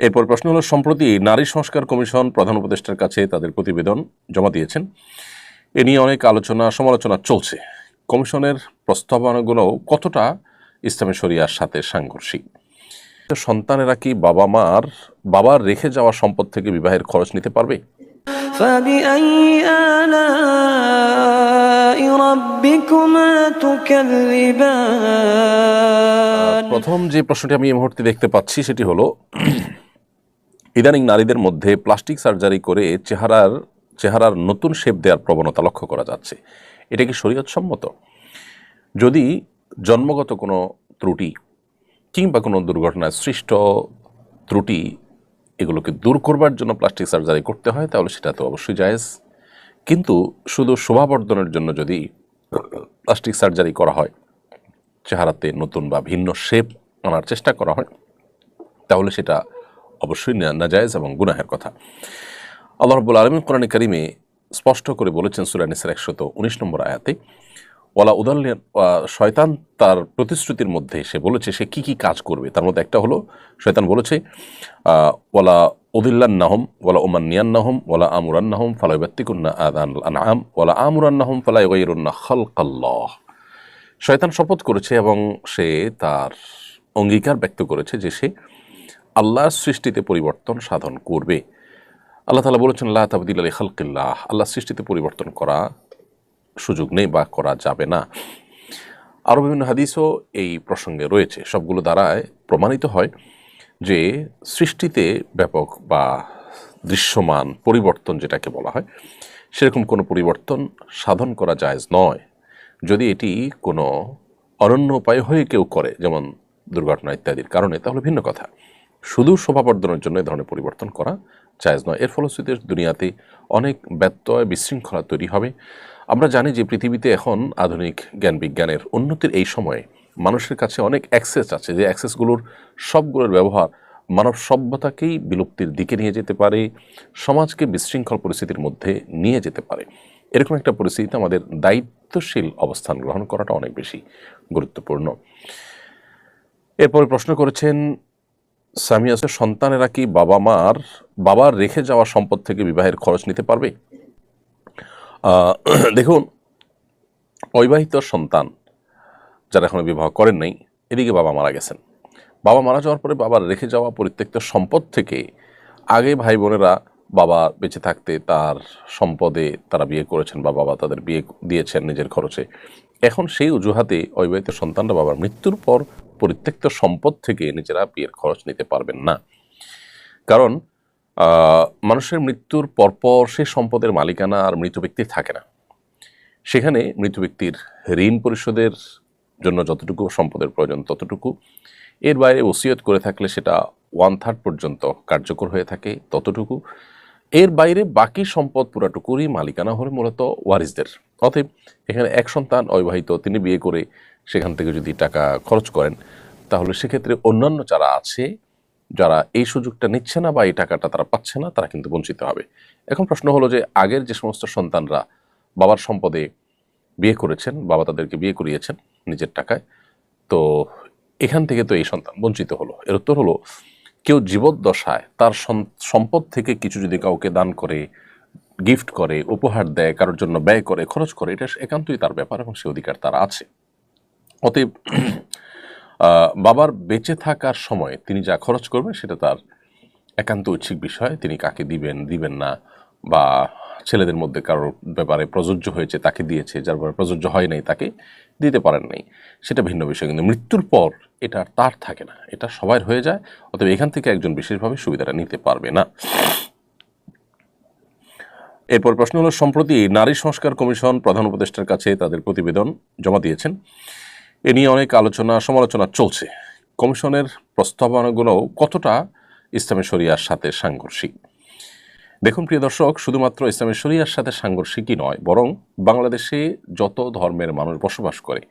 এরপর প্রশ্ন হলো, সম্প্রতি নারী সংস্কার কমিশন প্রধান উপদেষ্টার কাছে তাদের প্রতিবেদন জমা দিয়েছেন। এ নিয়ে অনেক আলোচনা সমালোচনা চলছে। কমিশনের প্রস্তাবনাগুলো কতটা ইসলামী শরিয়ার সাথে সাংঘর্ষিক? সন্তানেরা কি বাবার রেখে যাওয়া সম্পদ থেকে বিবাহের খরচ নিতে পারবে? فبأي آلاء ربكما تكذبان প্রথম যে প্রশ্নটি আমি এই মুহূর্তে দেখতে পাচ্ছি সেটি হলো, ইদানিং নারীদের মধ্যে প্লাস্টিক সার্জারি করে চেহারার নতুন শেপ দেওয়ার প্রবণতা লক্ষ্য করা যাচ্ছে। এটা কি শরীয়তসম্মত? যদি জন্মগত কোনো ত্রুটি কিংবা কোনো দুর্ঘটনায় সৃষ্ট ত্রুটি এগুলোকে দূর করবার জন্য প্লাস্টিক সার্জারি করতে হয়, তাহলে সেটা তো অবশ্যই জায়েজ। কিন্তু শুধু শোভাবর্ধনের জন্য যদি প্লাস্টিক সার্জারি করা হয়, চেহারাতে নতুন বা ভিন্ন শেপ আনার চেষ্টা করা হয়, তাহলে সেটা অবশ্যই নাজায়েজ এবং গুনাহের কথা। আল্লাহ রাব্বুল আলামিন কোরআনে কারিমে স্পষ্ট করে বলেছেন সূরা নিসার 119 নম্বর আয়াতে, ওয়ালা উদাল্লিন, শয়তান তার প্রতিশ্রুতির মধ্যে সে বলেছে সে কি কি কাজ করবে। তার মধ্যে একটা হলো, শয়তান বলেছে ওয়ালা উদিল্লান্নাহুম ওয়ালা উমান্নিয়ান্নাহুম ওয়ালা আমুরান্নাহুম ফালা ইউবাত্তিকুন্না আযানাল আনআম ওয়ালা আমুরান্নাহুম ফালা ইউগাইয়িরুন্না খালকাল্লাহ। শয়তান শপথ করেছে এবং সে তার অঙ্গীকার ব্যক্ত করেছে যে সে আল্লাহর সৃষ্টিতে পরিবর্তন সাধন করবে। আল্লাহ তাআলা বলেছেন লা তাবদীলা লিখালকিল্লাহ, আল্লাহর সৃষ্টিতে পরিবর্তন করা সুযোগ নেই বা করা যাবে না। আরও বিভিন্ন হাদিসও এই প্রসঙ্গে রয়েছে। সবগুলো দ্বারায় প্রমাণিত হয় যে সৃষ্টিতে ব্যাপক বা দৃশ্যমান পরিবর্তন যেটাকে বলা হয়, সেরকম কোনো পরিবর্তন সাধন করা জায়েজ নয়। যদি এটি কোনো অনন্য উপায় হয়ে কেউ করে, যেমন দুর্ঘটনা ইত্যাদির কারণে, তাহলে ভিন্ন কথা। শুধু শোভাবর্ধনের জন্য এ ধরনের পরিবর্তন করা জায়েজ নয়। এর ফলশ্রুতিতে দুনিয়াতে অনেক ব্যত্যয় বিশৃঙ্খলা তৈরি হবে। আমরা জানি যে পৃথিবীতে এখন আধুনিক জ্ঞান বিজ্ঞানের উন্নতির এই সময়ে মানুষের কাছে অনেক অ্যাক্সেস আছে, যে অ্যাক্সেসগুলোর সবগুলোর ব্যবহার মানব সভ্যতাকেই বিলুপ্তির দিকে নিয়ে যেতে পারে, সমাজকে বিশৃঙ্খল পরিস্থিতির মধ্যে নিয়ে যেতে পারে। এরকম একটা পরিস্থিতিতে আমাদের দায়িত্বশীল অবস্থান গ্রহণ করাটা অনেক বেশি গুরুত্বপূর্ণ। এরপরে প্রশ্ন করেছেন সামিয়া, সন্তানেরা কি বাবার রেখে যাওয়া সম্পদ থেকে বিবাহের খরচ নিতে পারবে? দেখুন, অবিবাহিত সন্তান যারা এখনো বিবাহ করেন নাই, এদিকে বাবা মারা গেছেন, বাবা মারা যাওয়ার পরে বাবার রেখে যাওয়া পরিত্যক্ত সম্পদ থেকে আগে ভাই বোনেরা বাবা বেঁচে থাকতে তার সম্পদে তারা বিয়ে করেছেন বা বাবা তাদের বিয়ে দিয়েছেন নিজের খরচে, এখন সেই অজুহাতে অবিবাহিত সন্তানরা বাবার মৃত্যুর পর পরিত্যক্ত সম্পদ থেকে নিজেরা বিয়ের খরচ নিতে পারবেন না। কারণ মানুষের মৃত্যুর পরপর সে সম্পদের মালিকানা আর মৃত ব্যক্তির থাকে না। সেখানে মৃত ব্যক্তির ঋণ পরিশোধের জন্য যতটুকু সম্পদের প্রয়োজন ততটুকু, এর বাইরে ওসিয়ত করে থাকলে সেটা 1/3 পর্যন্ত কার্যকর হয়ে থাকে ততটুকু, এর বাইরে বাকি সম্পদ পুরাটুকুরই মালিকানা হলে মূলত ওয়ারিসদের। অতএব এখানে এক সন্তান অবিবাহিত, তিনি বিয়ে করে সেখান থেকে যদি টাকা খরচ করেন, তাহলে সেক্ষেত্রে অন্যান্য যারা আছে, যারা এই সুযোগটা নিচ্ছে না বা এই টাকাটা তারা পাচ্ছে না, তারা কিন্তু বঞ্চিত হবে। এখন প্রশ্ন হলো যে আগের যে সমস্ত সন্তানরা বাবার সম্পদে বিয়ে করেছেন, বাবা তাদেরকে বিয়ে করিয়েছেন নিজের টাকায়, তো এখান থেকে তো এই সন্তান বঞ্চিত হলো। এর উত্তর হলো, কেউ জীবদ্দশায় তার সম্পদ থেকে কিছু যদি কাউকে দান করে, গিফট করে, উপহার দেয়, কারোর জন্য ব্যয় করে, খরচ করে, এটা একান্তই তার ব্যাপার এবং সে অধিকার তার আছে। অতএব বাবার বেঁচে থাকার সময় তিনি যা খরচ করবেন সেটা তার একান্ত ঐচ্ছিক বিষয়। তিনি কাকে দিবেন না, বা ছেলেদের মধ্যে কারোর ব্যাপারে প্রযোজ্য হয়েছে তাকে দিয়েছে, যার ব্যাপারে প্রযোজ্য হয় নাই তাকে দিতে পারেন নাই, সেটা ভিন্ন বিষয়। কিন্তু মৃত্যুর পর এটা তার থাকে না, এটা সবার হয়ে যায়। অতএব এখান থেকে একজন বিশেষভাবে সুবিধাটা নিতে পারবে না। এরপর প্রশ্ন হলো, সম্প্রতি নারী সংস্কার কমিশন প্রধান উপদেষ্টার কাছে তাদের প্রতিবেদন জমা দিয়েছেন। এ নিয়ে অনেক আলোচনা সমালোচনা চলছে। কমিশনের প্রস্তাবনাগুলো কতটা ইসলামী শরিয়ার সাথে সাংঘর্ষিক? দেখুন প্রিয় দর্শক, শুধুমাত্র ইসলামী শরিয়ার সাথে সাংঘর্ষিকই নয়, বরং বাংলাদেশে যত ধর্মের মানুষ বসবাস করে,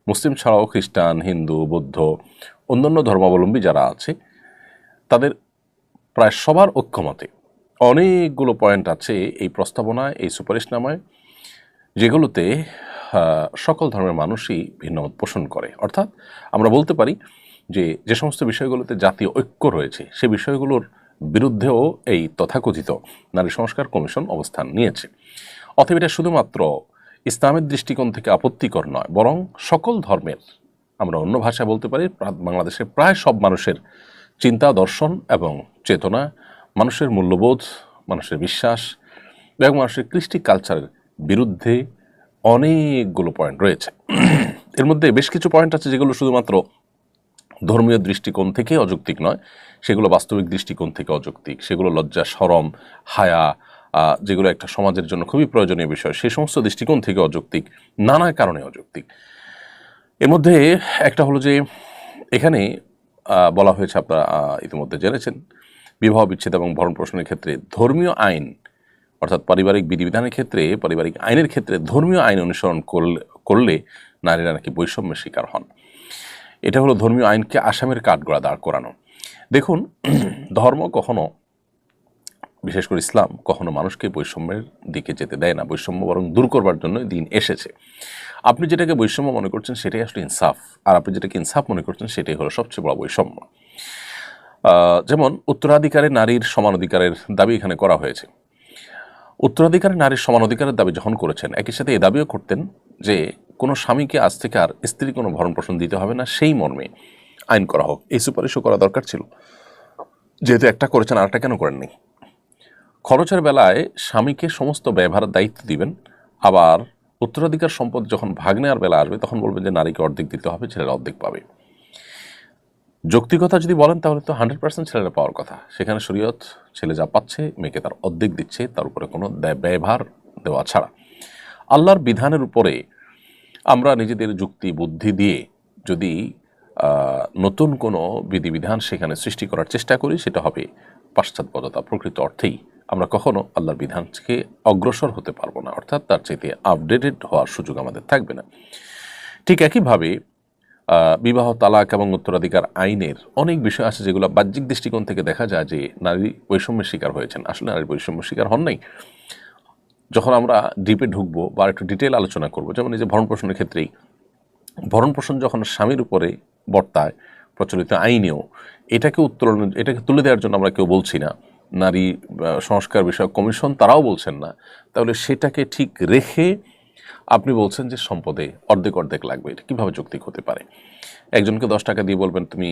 মুসলিম ছাড়াও খ্রিস্টান, হিন্দু, বৌদ্ধ, অন্যান্য ধর্মাবলম্বী যারা আছে, তাদের প্রায় সবার ঐক্যমতে অনেকগুলো পয়েন্ট আছে এই প্রস্তাবনায়, এই সুপারিশনামায়, যেগুলোতে সকল ধর্মের মানুষই ভিন্নমত পোষণ করে। অর্থাৎ আমরা বলতে পারি যে সমস্ত বিষয়গুলোতে জাতীয় ঐক্য রয়েছে সে বিষয়গুলোর বিরুদ্ধেও এই তথাকথিত নারী সংস্কার কমিশন অবস্থান নিয়েছে। অতএব এটা শুধুমাত্র ইসলামের দৃষ্টিকোণ থেকে আপত্তিকর নয়, বরং সকল ধর্মের, আমরা অন্য ভাষায় বলতে পারি বাংলাদেশের প্রায় সব মানুষের চিন্তা, দর্শন এবং চেতনা, মানুষের মূল্যবোধ, মানুষের বিশ্বাস এবং মানুষের কৃষ্টি কালচারের বিরুদ্ধে অনেকগুলো পয়েন্ট রয়েছে। এর মধ্যে বেশ কিছু পয়েন্ট আছে যেগুলো শুধুমাত্র ধর্মীয় দৃষ্টিকোণ থেকে অযৌক্তিক নয়, সেগুলো বাস্তবিক দৃষ্টিকোণ থেকে অযৌক্তিক, সেগুলো লজ্জা, শরম, হায়া, যেগুলো একটা সমাজের জন্য খুবই প্রয়োজনীয় বিষয়, সেই সমস্ত দৃষ্টিকোণ থেকে অযৌক্তিক, নানা কারণে অযৌক্তিক। এর মধ্যে একটা হলো যে এখানে বলা হয়েছে, আপনারা ইতিমধ্যে জেনেছেন, বিবাহ বিচ্ছেদ এবং ভরণ পোষণের ক্ষেত্রে ধর্মীয় আইন, অর্থাৎ পারিবারিক বিধিবিধানের ক্ষেত্রে, পারিবারিক আইনের ক্ষেত্রে ধর্মীয় আইন অনুসরণ করলে নারীরা নাকি বৈষম্যের শিকার হন। এটা হলো ধর্মীয় আইনকে আসামের কাঠগড়া দাঁড় করানো। দেখুন, ধর্ম কখনো, বিশেষ করে ইসলাম, কখনো মানুষকে বৈষম্যের দিকে যেতে দেয় না, বৈষম্য বরং দূর করবার জন্য দিন এসেছে। আপনি যেটাকে বৈষম্য মনে করছেন সেটাই আসলে ইনসাফ, আর আপনি যেটাকে ইনসাফ মনে করছেন সেটাই হলো সবচেয়ে বড় বৈষম্য। যেমন উত্তরাধিকারে নারীর সমান অধিকারের দাবি এখানে করা হয়েছে। উত্তরাধিকারে নারীর সমান অধিকারের দাবি যখন করেছেন, একই সাথে এ দাবিও করতেন যে কোনো স্বামীকে আজ থেকে আর স্ত্রী কোনো ভরণ পোষণ দিতে হবে না, সেই মর্মে আইন করা হোক। এই সুপারিশও করা দরকার ছিল, যেহেতু একটা করেছেন আরেকটা কেন করেননি। খরচের বেলায় স্বামীকে সমস্ত ব্যয়ভারের দায়িত্ব দিবেন, আবার উত্তরাধিকার সম্পদ যখন ভাগ নেওয়ার বেলা আসবে তখন বলবেন যে নারীকে অর্ধেক দিতে হবে, ছেলেরা অর্ধেক পাবে। যৌক্তিকতা যদি বলেন তাহলে তো 100% ছেলেরা পাওয়ার কথা। সেখানে শরীয়ত ছেলে যা পাচ্ছে মেয়েকে তার অর্ধেক দিচ্ছে, তার উপরে কোনো ব্যয়ভার দেওয়া ছাড়া। আল্লাহর বিধানের উপরে আমরা নিজেদের যুক্তি বুদ্ধি দিয়ে যদি নতুন কোনো বিধিবিধান সেখানে সৃষ্টি করার চেষ্টা করি, সেটা হবে পাশ্চাত্যপদতা। প্রকৃত অর্থেই আমরা কখনো আল্লাহর বিধান থেকে অগ্রসর হতে পারবো না, অর্থাৎ তার চাইতে আপডেটেড হওয়ার সুযোগ আমাদের থাকবে না। ঠিক একইভাবে বিবাহ, তালাক এবং উত্তরাধিকার আইনের অনেক বিষয় আছে যেগুলো বাহ্যিক দৃষ্টিকোণ থেকে দেখা যায় যে নারী বৈষম্যের শিকার হয়েছেন। আসলে নারী বৈষম্যের শিকার হন নাই। যখন আমরা ডিপে ঢুকবো বা একটু ডিটেল আলোচনা করবো, যেমন এই যে ভরণ পোষণের ক্ষেত্রেই, ভরণ পোষণ যখন স্বামীর উপরে বর্তায় প্রচলিত আইনেও, এটাকে তুলে দেওয়ার জন্য আমরা কেউ বলছি না, নারী সংস্কার বিষয়ক কমিশন তারাও বলছেন না, তাহলে সেটাকে ঠিক রেখে আপনি বলছেন যে সম্পদে অর্ধেক অর্ধেক লাগবে, এটা কীভাবে যৌক্তিক হতে পারে? একজনকে 10 টাকা দিয়ে বলবেন তুমি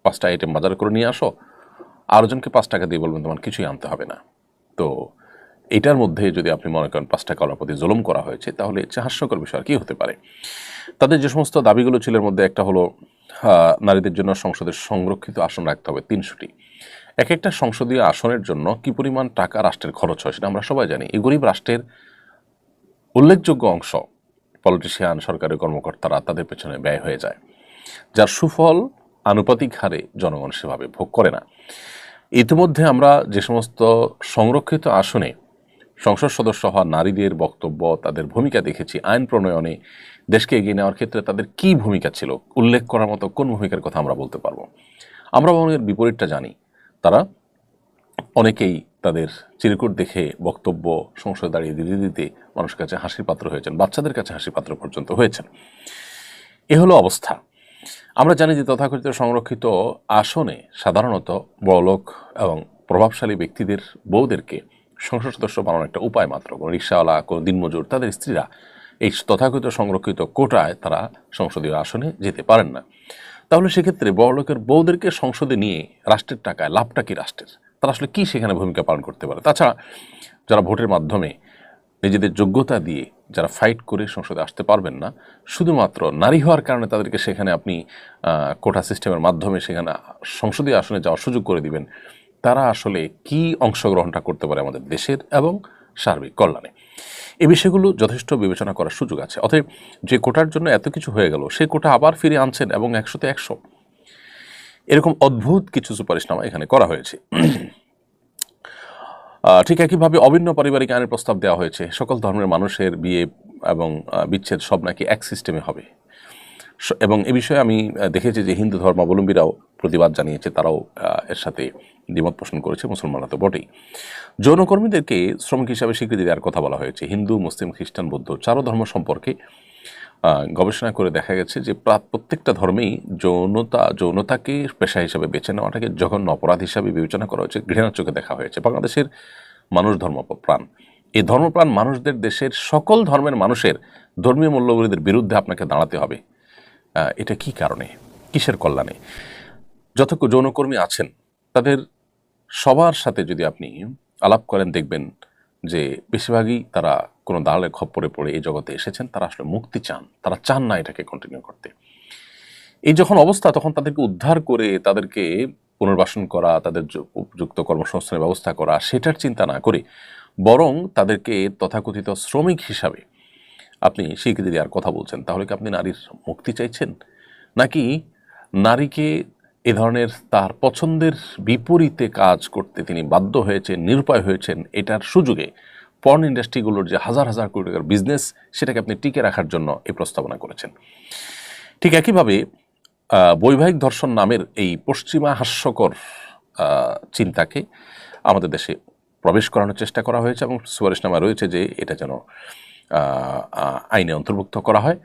5টা আইটেম বাজার করে নিয়ে আসো, আরেকজনকে 5 টাকা দিয়ে বলবেন তোমার কিছুই আনতে হবে না। তো এটার মধ্যে যদি আপনি মনে করেন 5 টাকাওয়ালার প্রতি জুলুম করা হয়েছে, তাহলে হাস্যকর বিষয় আর কি হতে পারে? তাদের যে সমস্ত দাবিগুলো ছিল এর মধ্যে একটা হলো নারীদের জন্য সংসদের সংরক্ষিত আসন রাখতে হবে 300টি। এক একটা সংসদীয় আসনের জন্য কি পরিমাণ টাকা রাষ্ট্রের খরচ হয় সেটা আমরা সবাই জানি। এই গরিব রাষ্ট্রের উল্লেখযোগ্য অংশ পলিটিশিয়ান, সরকারি কর্মকর্তারা তাদের পেছনে ব্যয় হয়ে যায়, যার সুফল আনুপাতিক হারে জনগণ সেভাবে ভোগ করে না। ইতিমধ্যে আমরা যে সমস্ত সংরক্ষিত আসনে সংসদ সদস্য হওয়া নারীদের বক্তব্য, তাদের ভূমিকা দেখেছি, আইন প্রণয়নে দেশকে এগিয়ে নেওয়ার ক্ষেত্রে তাদের কী ভূমিকা ছিল, উল্লেখ করার মতো কোন ভূমিকার কথা আমরা বলতে পারবো? আমরা এর বিপরীতটা জানি। তারা অনেকেই তাদের চিরকুট দেখে বক্তব্য সংসদে দাঁড়িয়ে দিতে দিতে মানুষের কাছে হাসির পাত্র হয়েছেন, বাচ্চাদের কাছে হাসির পাত্র পর্যন্ত হয়েছেন। এ হলো অবস্থা। আমরা জানি যে তথাকথিত সংরক্ষিত আসনে সাধারণত বড়লোক এবং প্রভাবশালী ব্যক্তিদের বউদেরকে সংসদ সদস্য বানানোর একটা উপায় মাত্র। কোনো রিক্সাওয়ালা, কোনো দিনমজুর, তাদের স্ত্রীরা এই তথাকথিত সংরক্ষিত কোটায় তারা সংসদীয় আসনে যেতে পারেন না। তাহলে সেক্ষেত্রে বড়লোকের বউদেরকে সংসদে নিয়ে রাষ্ট্রের টাকায় লাভটা কি রাষ্ট্রের? তারা আসলে কি সেখানে ভূমিকা পালন করতে পারে? তাছাড়া যারা ভোটের মাধ্যমে নিজেদের যোগ্যতা দিয়ে যারা ফাইট করে সংসদে আসতে পারবেন না, শুধুমাত্র নারী হওয়ার কারণে তাদেরকে সেখানে আপনি কোটা সিস্টেমের মাধ্যমে সেখানে সংসদীয় আসনে যাওয়ার সুযোগ করে দিবেন, তারা আসলে কি অংশগ্রহণটা করতে পারে আমাদের দেশের এবং সার্বিক কল্যাণে? এই বিষয়গুলো যথেষ্ট বিবেচনা করার সুযোগ আছে। অতএব যে কোটার জন্য এত কিছু হয়ে গেল, সেই কোটা আবার ফিরে আনছেন এবং 100তে 100 এরকম অদ্ভুত কিছু সুপারিশনামা এখানে করা হয়েছে। ঠিক একইভাবে অভিন্ন পারিবারিক আইনের প্রস্তাব দেওয়া হয়েছে। সকল ধর্মের মানুষের বিয়ে এবং বিচ্ছেদ সব নাকি এক সিস্টেমে হবে, এবং এ বিষয়ে আমি দেখেছি যে হিন্দু ধর্মাবলম্বীরাও প্রতিবাদ জানিয়েছে, তারাও এর সাথে দ্বিমত পোষণ করেছে, মুসলমানরা তো বটেই। যৌনকর্মীদেরকে শ্রমিক হিসাবে স্বীকৃতি দেওয়ার কথা বলা হয়েছে। হিন্দু, মুসলিম, খ্রিস্টান, বৌদ্ধ 4 ধর্ম সম্পর্কে গবেষণা করে দেখা গেছে যে প্রত্যেকটা ধর্মেই যৌনতাকে পেশা হিসাবে বেছে নেওয়াটাকে জঘন্য অপরাধ হিসাবে বিবেচনা করা হয়েছে, ঘৃণার চোখে দেখা হয়েছে। বাংলাদেশের মানুষ ধর্মপ্রাণ, এই ধর্মপ্রাণ মানুষদের দেশের সকল ধর্মের মানুষের ধর্মীয় মূল্যবোধের বিরুদ্ধে আপনাকে দাঁড়াতে হবে। এটা কি কারণে, কিসের কল্যাণে? যত যৌনকর্মী আছেন তাদের সবার সাথে যদি আপনি আলাপ করেন, দেখবেন যে বেশিরভাগই তারা কোনো দালালের খপ্পরে পড়ে এই জগতে এসেছেন। তারা আসলে মুক্তি চান, তারা চান না এটাকে কন্টিনিউ করতে। এই যখন অবস্থা, তখন তাদেরকে উদ্ধার করে তাদেরকে পুনর্বাসন করা, তাদের উপযুক্ত কর্মসংস্থানের ব্যবস্থা করা, সেটার চিন্তা না করে বরং তাদেরকে তথাকথিত শ্রমিক হিসাবে আপনি স্বীকৃতি দেওয়ার কথা বলছেন। তাহলে কি আপনি নারীর মুক্তি চাইছেন, নাকি নারীকে এ ধরনের তার পছন্দের বিপরীতে কাজ করতে তিনি বাধ্য হয়েছেন, নিরুপায় হয়েছেন, এটার সুযোগে পর্ন ইন্ডাস্ট্রিগুলোর যে হাজার হাজার কোটি টাকার বিজনেস, সেটাকে আপনি টিকে রাখার জন্য এই প্রস্তাবনা করেছেন? ঠিক একইভাবে বৈবাহিক ধর্ষণ নামের এই পশ্চিমা হাস্যকর চিন্তাকে আমাদের দেশে প্রবেশ করানোর চেষ্টা করা হয়েছে এবং সুপারিশনামা রয়েছে যে এটা যেন আইনে অন্তর্ভুক্ত করা হয়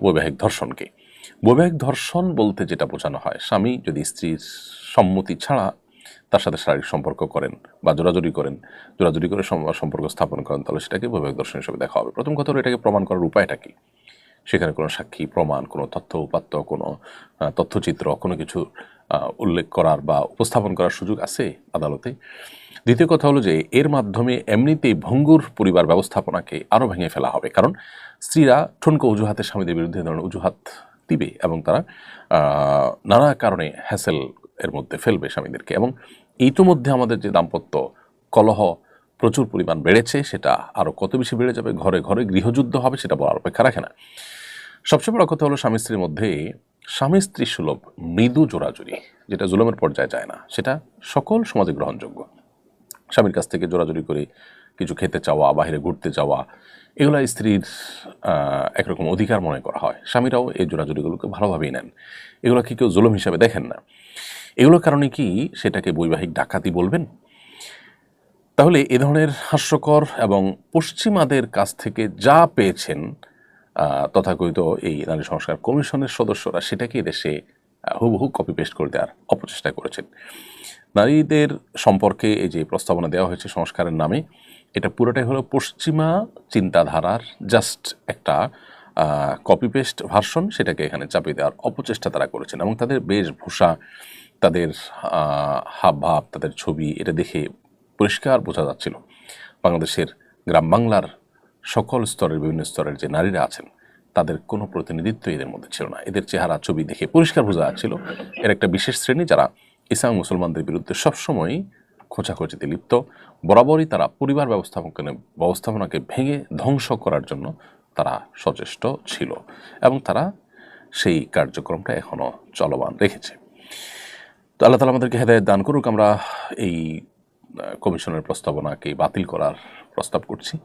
বৈবাহিক ধর্ষণকে। বৈবাহিক ধর্ষণ বলতে যেটা বোঝানো হয়, স্বামী যদি স্ত্রীর সম্মতি ছাড়া তার সাথে শারীরিক সম্পর্ক করেন বা জোরাজুরি করে সম্পর্ক স্থাপন করেন, তাহলে সেটাকে বৈবাহিক ধর্ষণ হিসেবে দেখা হবে। প্রথম কথা হলো, এটাকে প্রমাণ করার উপায়টা কি? সেখানে কোনো সাক্ষী প্রমাণ, কোনো তথ্য উপাত্ত, কোনো তথ্যচিত্র, কোনো কিছু উল্লেখ করার বা উপস্থাপন করার সুযোগ আছে আদালতে? দ্বিতীয় কথা হলো যে এর মাধ্যমে এমনিতেই ভঙ্গুর পরিবার ব্যবস্থাপনাকে আরও ভেঙে ফেলা হবে। কারণ স্ত্রীরা ঠুনকো অজুহাতে স্বামীদের বিরুদ্ধে ধরনের অজুহাত দিবে এবং তারা নানা কারণে হ্যাসেল এর মধ্যে ফেলবে স্বামীদেরকে। এবং ইতিমধ্যে আমাদের যে দাম্পত্য কলহ প্রচুর পরিমাণ বেড়েছে, সেটা আরও কত বেশি বেড়ে যাবে, ঘরে ঘরে গৃহযুদ্ধ হবে, সেটা বলার অপেক্ষা রাখে না। সবচেয়ে বড় কথা হলো, স্বামী স্ত্রীর মধ্যে স্বামী স্ত্রী সুলভ মৃদু জোরাজুরি, যেটা জুলুমের পর্যায়ে যায় না, সেটা সকল সমাজে গ্রহণযোগ্য। স্বামীর কাছ থেকে জোরাজুরি করে কিছু খেতে চাওয়া, বাইরে ঘুরতে যাওয়া, এগুলো স্ত্রীর একরকম অধিকার মনে করা হয়। স্বামীরাও এই জোরাজুরিগুলোকে ভালোভাবেই নেন, এগুলোকে কেউ জুলুম হিসাবে দেখেন না। এগুলোর কারণে কি সেটাকে বৈবাহিক ডাকাতি বলবেন? তাহলে এ ধরনের হাস্যকর এবং পশ্চিমাদের কাছ থেকে যা পেয়েছেন তথাকথিত এই নারী সংস্কার কমিশনের সদস্যরা, সেটাকে দেশে হুবহু কপি পেস্ট করে দেওয়ার অপচেষ্টা করেছেন। নারীদের সম্পর্কে এই যে প্রস্তাবনা দেওয়া হয়েছে সংস্কারের নামে, এটা পুরোটাই হলো পশ্চিমা চিন্তাধারার জাস্ট একটা কপি পেস্ট ভার্সন, সেটাকে এখানে চাপিয়ে দেওয়ার অপচেষ্টা তারা করেছেন। এবং তাদের বেশভূষা, তাদের হাবভাব, তাদের ছবি, এটা দেখে পরিষ্কার বোঝা যাচ্ছিল বাংলাদেশের গ্রাম বাংলার সকল স্তরের, বিভিন্ন স্তরের যে নারীরা আছেন, তাদের কোনো প্রতিনিধিত্ব এদের মধ্যে ছিল না। এদের চেহারা ছবি দেখে পরিষ্কার বোঝা যাচ্ছিল এর একটা বিশেষ শ্রেণী, যারা ইসলাম মুসলমানদের বিরুদ্ধে সবসময়ই খোঁচাখোঁচিতে লিপ্ত। বরাবরই তারা পরিবার ব্যবস্থাপনাকে ভেঙে ধ্বংস করার জন্য তারা সচেষ্ট ছিল এবং তারা সেই কার্যক্রমটা এখনও চলমান রেখেছে। তো আল্লাহ তাআলা আমাদেরকে হেদায়েত দান করুক। আমরা এই কমিশনের প্রস্তাবনাকে বাতিল করার প্রস্তাব করছি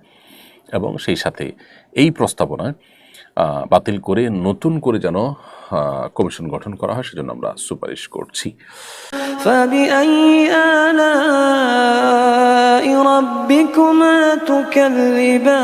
এবং সেই সাথে এই প্রস্তাবনা বাতিল করে নতুন করে যেন কমিশন গঠন করা হয়, সেজন্য আমরা সুপারিশ করছি। فبأي آلاء ربكما تكذبان